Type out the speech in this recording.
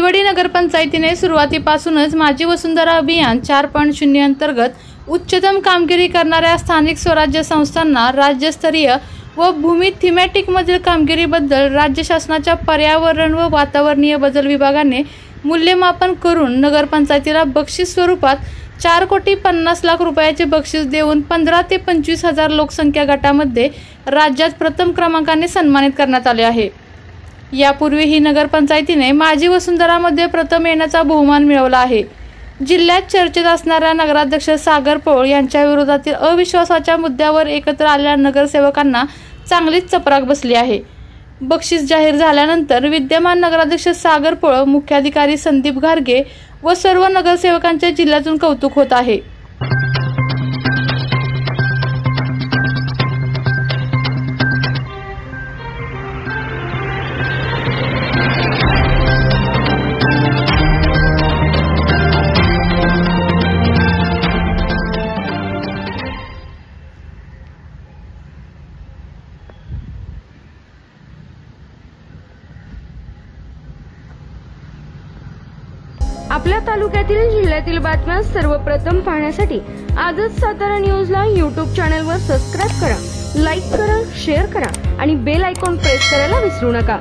राजेवाडी नगरपंचायतीने सुरुवातीपासूनच माझी वसुंधरा अभियान 4.0 अंतर्गत उच्चतम कामगिरी करणाऱ्या स्थानिक स्वराज्य संस्थांना राज्यस्तरीय व भूमी थीमॅटिक मधील कामगिरीबद्दल राज्य शासनाच्या पर्यावरण व वातावरणीय बदल विभागाने मूल्यमापन करून नगरपंचायतीला बक्षीस स्वरूपात 4,50,00,000 रुपयाचे बक्षीस देऊन 15 ते 25 हजार लोकसंख्या गटामध्ये राज्यात प्रथम क्रमांकाने सन्मानित करण्यात आले आहे। यापूर्वी ही नगरपंचायतीने माझी वसुंधरामध्ये प्रथम येण्याचा बहुमान मिळवला आहे। जिल्ह्यात चर्चेत असणाऱ्या नगराध्यक्ष सागर पोळ यांच्या विरोधातील अविश्वासाच्या मुद्द्यावर एकत्र आलेल्या नगरसेवकांना चांगलीच चपराक बसली आहे। बक्षीस जाहीर झाल्यानंतर विद्यमान नगराध्यक्ष सागर पोळ, मुख्याधिकारी संदीप घारगे व सर्व नगरसेवकांचे जिल्ह्यातून कौतुक होत आहे। आपल्या तालुक्यातील जिल्ह्यातील बातम्या सर्वप्रथम पाहण्यासाठी आजच सातारा न्यूजला YouTube चॅनलवर सबस्क्राइब करा, लाईक करा, शेअर करा आणि बेल आयकॉन प्रेस करायला विसरू नका।